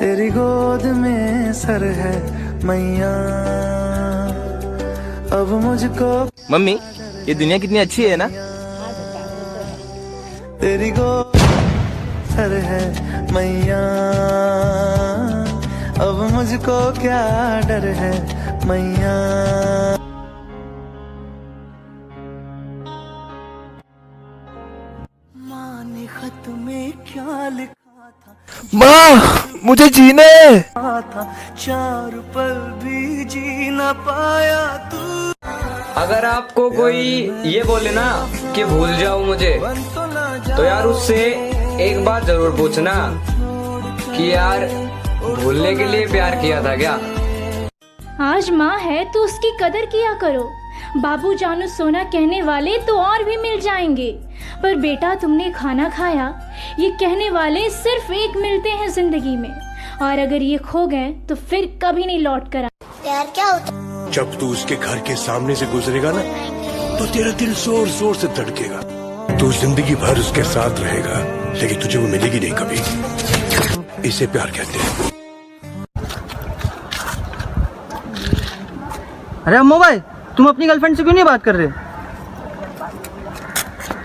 तेरी गोद में सर है मैया, अब मुझको। मम्मी, ये दुनिया कितनी अच्छी है ना। तेरी गोद सर है मैया, अब मुझको क्या डर है मैया। माँ ने खत में क्या लिखा था, माँ मुझे जीने था 4 पल भी जी न पाया तू। अगर आपको कोई ये बोले ना कि भूल जाओ मुझे, तो यार उससे एक बात जरूर पूछना कि यार भूलने के लिए प्यार किया था क्या। आज माँ है तो उसकी कदर किया करो। बाबू जानू सोना कहने वाले तो और भी मिल जाएंगे, पर बेटा तुमने खाना खाया ये कहने वाले सिर्फ एक मिलते हैं जिंदगी में, और अगर ये खो गए तो फिर कभी नहीं लौट कर। प्यार क्या होता? जब तू उसके घर के सामने से गुजरेगा ना, तो तेरा दिल जोर जोर से धड़केगा। तू जिंदगी भर उसके साथ रहेगा, लेकिन तुझे वो मिलेगी नहीं कभी। इसे प्यार कहते हैं। अरे अम्मो भाई, तुम अपनी गर्लफ्रेंड से क्यों नहीं बात कर रहे?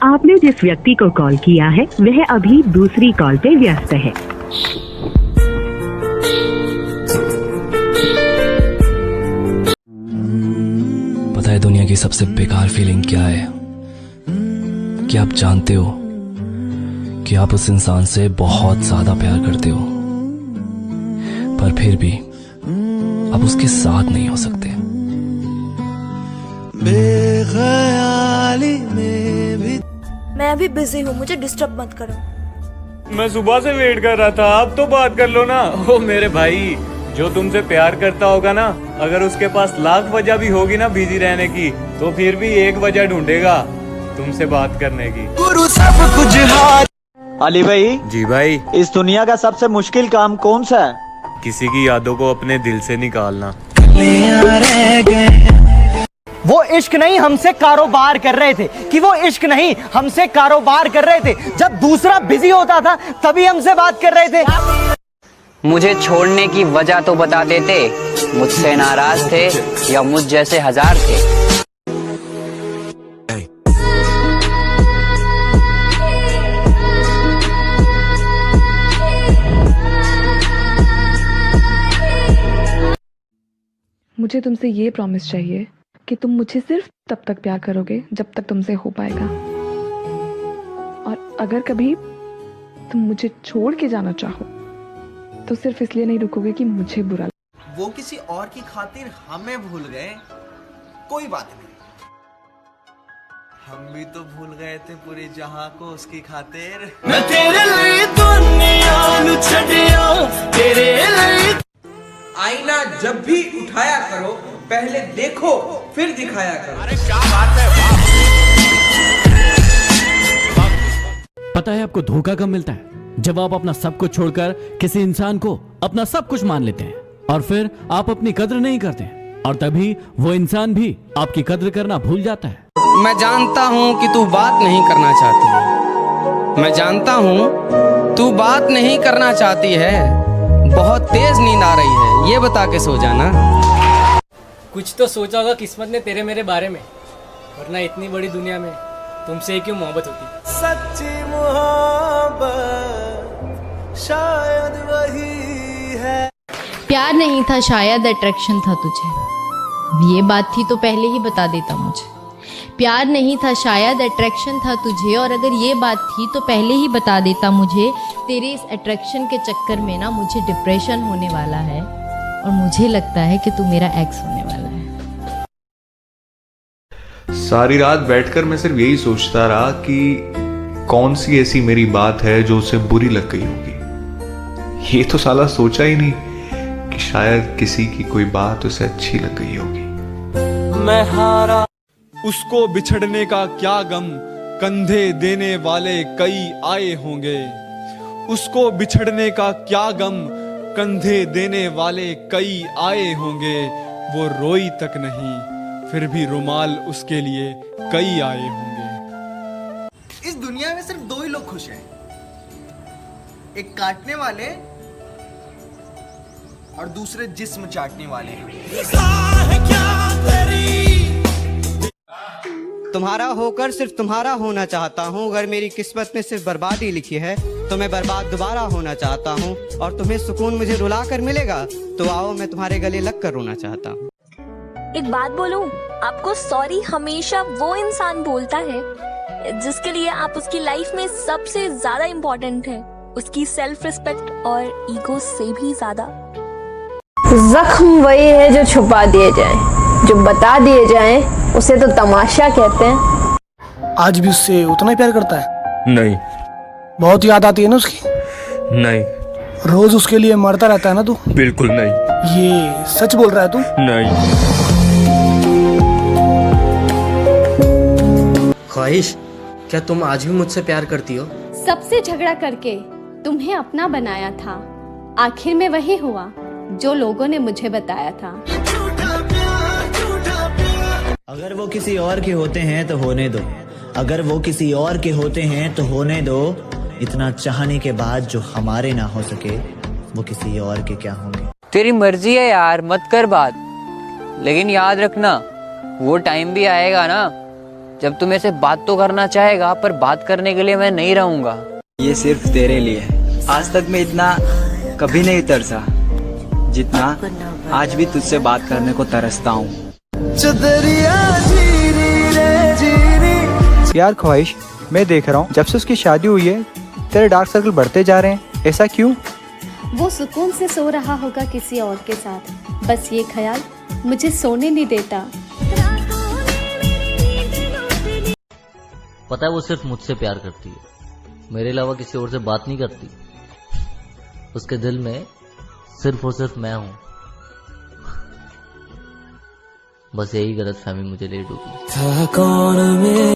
आपने जिस व्यक्ति को कॉल किया है वह अभी दूसरी कॉल पे व्यस्त है। पता है दुनिया की सबसे बेकार फीलिंग क्या है? कि आप जानते हो कि आप उस इंसान से बहुत ज्यादा प्यार करते हो, पर फिर भी आप उसके साथ नहीं हो सकते। बेख्याली में भी मैं अभी बिजी हूँ, मुझे डिस्टर्ब मत करो। मैं सुबह से वेट कर रहा था, आप तो बात कर लो ना। ओ मेरे भाई, जो तुमसे प्यार करता होगा ना, अगर उसके पास लाख वजह भी होगी ना बिजी रहने की, तो फिर भी एक वजह ढूंढेगा तुमसे बात करने की। गुरु सब कुछ हाथ। अली भाई। जी भाई। इस दुनिया का सबसे मुश्किल काम कौन सा है? किसी की यादों को अपने दिल से निकालना। वो इश्क नहीं हमसे कारोबार कर रहे थे, कि वो इश्क नहीं हमसे कारोबार कर रहे थे। जब दूसरा बिजी होता था तभी हमसे बात कर रहे थे। मुझे छोड़ने की वजह तो बता देते, मुझसे नाराज थे या मुझ जैसे हजार थे। मुझे तुमसे ये प्रॉमिस चाहिए कि तुम मुझे सिर्फ तब तक प्यार करोगे जब तक तुमसे हो पाएगा, और अगर कभी तुम मुझे छोड़ के जाना चाहो तो सिर्फ इसलिए नहीं रुकोगे कि मुझे बुरा लगे। वो किसी और की खातिर हमें भूल गए, कोई बात नहीं, हम भी तो भूल गए थे पूरे जहां को उसकी खातिर। मैं तेरे लिए दुनिया नु छड़िया, तेरे लिए। आईना जब भी उठाया करो, पहले देखो फिर दिखाया करो। अरे क्या बात है, पता है आपको धोखा कब मिलता है? जब आप अपना सब कुछ छोड़कर किसी इंसान को अपना सब कुछ मान लेते हैं, और फिर आप अपनी कद्र नहीं करते, और तभी वो इंसान भी आपकी कद्र करना भूल जाता है। मैं जानता हूँ कि तू बात नहीं करना चाहती, मैं जानता हूँ तू बात नहीं करना चाहती है। बहुत तेज नींद आ रही है, ये बता के सो जाना। कुछ तो सोचा होगा किस्मत ने तेरे मेरे बारे में, वरना इतनी बड़ी दुनिया में तुमसे क्यों मोहब्बत होती। सच्ची मोहब्बत शायद वही है। प्यार नहीं था शायद अट्रैक्शन था तुझे, ये बात थी तो पहले ही बता देता मुझे। प्यार नहीं था शायद अट्रैक्शन था तुझे, और अगर ये बात थी तो पहले ही बता देता मुझे। तेरे इस अट्रैक्शन के चक्कर में ना मुझे डिप्रेशन होने वाला है, और मुझे लगता है कि तू मेरा एक्स होने वाला है। सारी रात बैठकर मैं सिर्फ यही सोचता रहा कि कौन सी ऐसी मेरी बात है जो उसे बुरी लग गई होगी। ये तो साला सोचा ही नहीं कि शायद किसी की कोई बात उसे अच्छी लग गई होगी। मैं हारा। उसको बिछड़ने का क्या गम, कंधे देने वाले कई आए होंगे। उसको बिछड़ने का क्या गम, कंधे देने वाले कई आए होंगे। वो रोई तक नहीं, फिर भी रुमाल उसके लिए कई आए होंगे। इस दुनिया में सिर्फ 2 ही लोग खुश हैं, एक काटने वाले और दूसरे जिस्म चाटने वाले हैं। तुम्हारा होकर सिर्फ तुम्हारा होना चाहता हूँ। अगर मेरी किस्मत में सिर्फ बर्बादी लिखी है तो मैं बर्बाद दोबारा होना चाहता हूँ। और तुम्हें सुकून मुझे रुला कर मिलेगा तो आओ मैं तुम्हारे गले लग कर रोना चाहता हूँ। एक बात बोलूं, आपको सॉरी हमेशा वो इंसान बोलता है जिसके लिए आप उसकी लाइफ में सबसे ज्यादा इम्पोर्टेंट है, उसकी सेल्फ रिस्पेक्ट और ईगो से भी ज्यादा। जख्म वही है जो छुपा दिए जाए, जो बता दिए जाए उसे तो तमाशा कहते हैं। आज भी उससे उतना ही प्यार करता है? नहीं। बहुत याद आती है ना उसकी? नहीं। रोज उसके लिए मरता रहता है ना तू? बिल्कुल नहीं। ये सच बोल रहा है तू? नहीं। ख्वाहिश, क्या तुम आज भी मुझसे प्यार करती हो? सबसे झगड़ा करके तुम्हें अपना बनाया था, आखिर में वही हुआ जो लोगों ने मुझे बताया था। अगर वो किसी और के होते हैं तो होने दो, अगर वो किसी और के होते हैं तो होने दो। इतना चाहने के बाद जो हमारे ना हो सके वो किसी और के क्या होंगे। तेरी मर्जी है यार, मत कर बात, लेकिन याद रखना वो टाइम भी आएगा ना जब तुम ऐसे बात तो करना चाहेगा पर बात करने के लिए मैं नहीं रहूंगा। ये सिर्फ तेरे लिए। आज तक मैं इतना कभी नहीं तरसा जितना आज भी तुझसे बात करने को तरसता हूँ। यार ख्वाहिश, मैं देख रहा हूँ जब से उसकी शादी हुई है तेरे डार्क सर्कल बढ़ते जा रहे हैं, ऐसा क्यों? वो सुकून से सो रहा होगा किसी और के साथ, बस ये ख्याल मुझे सोने नहीं देता। पता है वो सिर्फ मुझसे प्यार करती है, मेरे अलावा किसी और से बात नहीं करती। उसके दिल में सिर्फ और सिर्फ मैं हूँ। बस यही गलतफहमी मुझे ले डूबी।